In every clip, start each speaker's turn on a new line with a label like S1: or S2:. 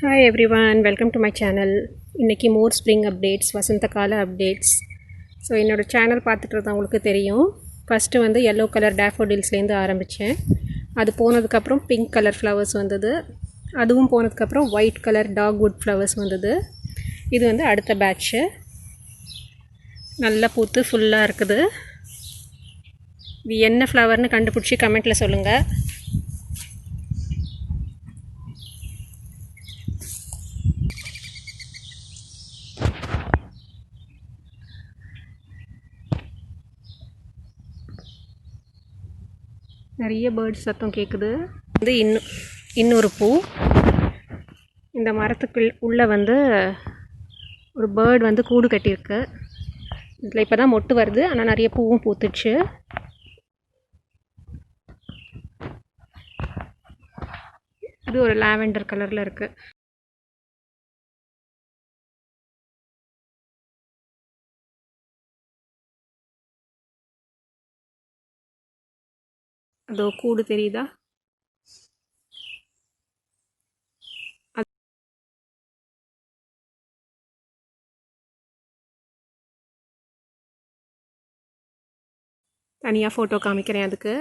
S1: Hi everyone, welcome to my channel. இன்னைக்கு more spring updates, வசந்த கால updates. So என்னோடய channel பார்த்துட்டு உங்களுக்கு தெரியும். ஃபஸ்ட்டு வந்து yellow கலர் டேஃபோடில்ஸ்லேருந்து ஆரம்பித்தேன். அது போனதுக்கப்புறம் பிங்க் கலர் ஃப்ளவர்ஸ் வந்தது. அதுவும் போனதுக்கப்புறம் ஒயிட் கலர் டாக்வுட் ஃப்ளவர்ஸ் வந்தது. இது வந்து அடுத்த பேட்ச்சு. நல்லா பூத்து ஃபுல்லாக இருக்குது. இது என்ன ஃப்ளவர்னு கண்டுபிடிச்சி கமெண்ட்டில் சொல்லுங்கள். நிறைய பேர்ட்ஸ் சத்தம் கேட்குது. இது இன்னொரு பூ. இந்த மரத்துக்கு உள்ளே வந்து ஒரு பேர்டு வந்து கூடு கட்டியிருக்கு. இதில் இப்போ தான் மொட்டு வருது, ஆனால் நிறைய பூவும் பூத்துச்சு. இது ஒரு லாவெண்டர் கலரில் இருக்குது. அதோ கூடு தெரியுதா? தனியாக ஃபோட்டோ காமிக்கிறேன் அதுக்கு.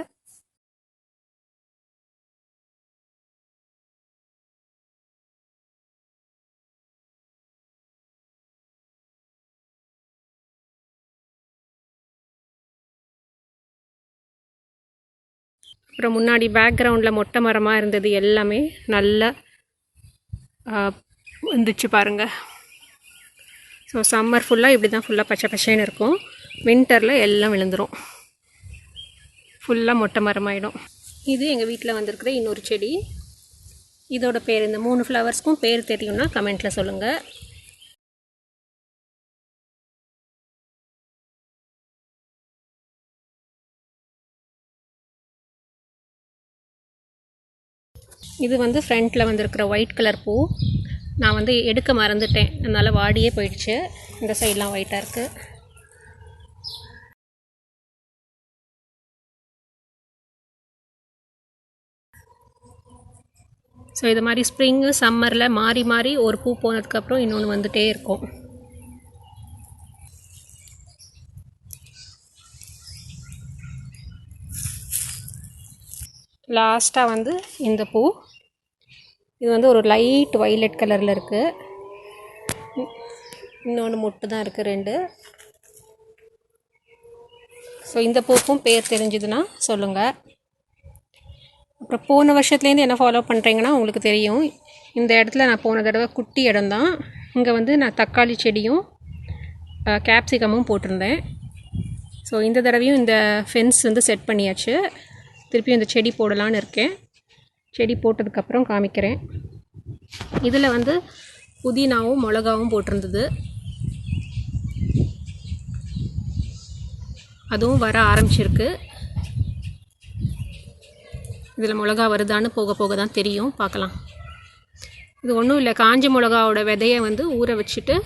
S1: அப்புறம் முன்னாடி பேக்ரவுண்டில் மொட்டை மரமாக இருந்தது எல்லாமே நல்லா வந்துச்சு பாருங்கள். ஸோ சம்மர் ஃபுல்லாக இப்படி தான் ஃபுல்லாக பச்சை பச்சைன்னு இருக்கும். வின்டரில் எல்லாம் விழுந்துடும், ஃபுல்லாக மொட்டை மரமாயிடும். இது எங்கள் வீட்டில் வந்திருக்கிற இன்னொரு செடி. இதோட பேர், இந்த 3 ஃப்ளவர்ஸ்க்கும் பேர் தெரியும்னா கமெண்ட்டில் சொல்லுங்கள். இது வந்து ஃப்ரண்ட்டில் வந்திருக்கிற ஒயிட் கலர் பூ. நான் வந்து எடுக்க மறந்துட்டேன், அதனால் வாடியே போயிடுச்சு. இந்த சைட்லாம் ஒயிட்டாக இருக்குது. ஸோ இது மாதிரி ஸ்ப்ரிங்கு சம்மரில் மாறி மாறி ஒரு பூ போனதுக்கப்புறம் இன்னொன்று வந்துகிட்டே இருக்கும். லாஸ்ட்டாக வந்து இந்த பூ. இது வந்து ஒரு லைட் வைலட் கலரில் இருக்குது. இன்னொன்று மொட்டு தான் இருக்குது 2. ஸோ இந்த பூக்கும் பேர் தெரிஞ்சதுன்னா சொல்லுங்கள். அப்புறம் போன வருஷத்துலேருந்து என்ன ஃபாலோ பண்ணுறீங்கன்னா உங்களுக்கு தெரியும். இந்த இடத்துல நான் போன தடவை குட்டி இடம் தான். இங்கே வந்து நான் தக்காளி செடியும் கேப்சிகமும் போட்டிருந்தேன். ஸோ இந்த தடவையும் இந்த ஃபென்ஸ் வந்து செட் பண்ணியாச்சு. திருப்பியும் இந்த செடி போடலான்னு இருக்கேன். செடி போட்டதுக்கப்புறம் காமிக்கிறேன். இதில் வந்து புதினாவும் மிளகாவும் போட்டிருந்தது. அதுவும் வர ஆரம்பிச்சிருக்கு. இதில் மிளகா வருதான்னு போக போக தான் தெரியும், பார்க்கலாம். இது ஒன்றும் இல்லை, காஞ்ச மிளகாவோட விதையை வந்து ஊற வச்சுட்டு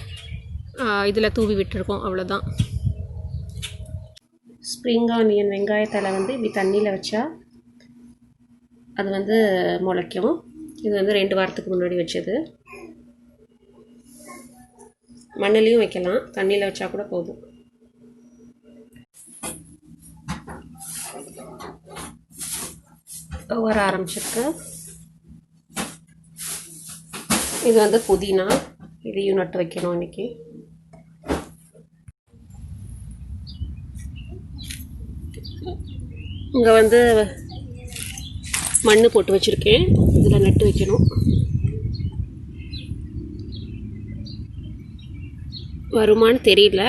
S1: இதில் தூவி விட்டுருக்கோம், அவ்வளோதான். ஸ்ப்ரிங் ஆனியன் வெங்காயத்தலை வந்து இப்படி தண்ணியில் வச்சா அது வந்து முளைக்கும். இது வந்து 2 வாரத்துக்கு முன்னாடி வச்சது. மண்ணிலையும் வைக்கலாம், தண்ணியில் வச்சா கூட போதும். வர ஆரம்பிச்சிருக்கு. இது வந்து புதினா, இதையும் நட்டு வைக்கணும் இன்னைக்கு. இங்கே வந்து மண் போட்டு வச்சுருக்கேன், இதில் நட்டு வைக்கணும். வருமானு தெரியல,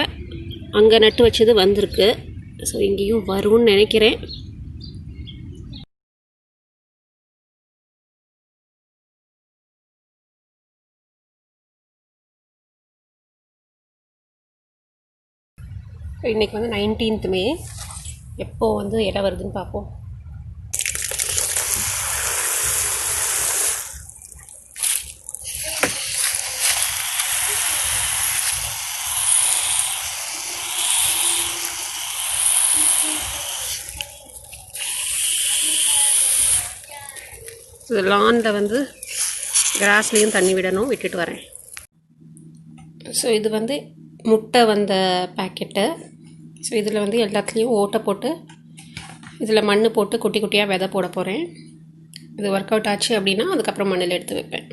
S1: அங்கே நட்டு வச்சது வந்திருக்கு. ஸோ இங்கேயும் வரும்னு நினைக்கிறேன். இன்றைக்கி வந்து 19th மே. எப்போ வந்து இடம் வருதுன்னு பார்ப்போம். லானில் வந்து கிராஸ்லேயும் தண்ணி விடணும், விட்டுட்டு வரேன். ஸோ இது வந்து முட்டை வந்த பேக்கெட்டு. ஸோ இதில் வந்து எல்லாத்துலேயும் ஓட்டை போட்டு இதில் மண் போட்டு குட்டி குட்டியாக விதை போட போகிறேன். இது ஒர்க் அவுட் ஆச்சு அப்படின்னா அதுக்கப்புறம் மண்ணில் எடுத்து வைப்பேன்.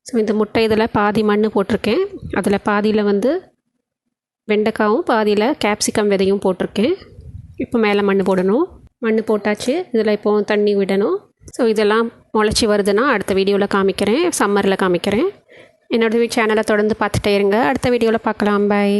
S1: ஸோ இந்த முட்டை இதில் பாதி மண் போட்டிருக்கேன். அதில் பாதியில் வந்து வெண்டைக்காவும் பாதியில் கேப்சிகம் விதையும் போட்டிருக்கேன். இப்போ மேலே மண் போடணும். மண் போட்டாச்சு. இதில் இப்போது தண்ணி விடணும். ஸோ இதெல்லாம் முளைச்சி வருதுன்னா அடுத்த வீடியோவில் காமிக்கிறேன், சம்மரில் காமிக்கிறேன். என்னோடய சேனலை தொடர்ந்து பார்த்துட்டே இருங்க. அடுத்த வீடியோவில் பார்க்கலாம். பாய்.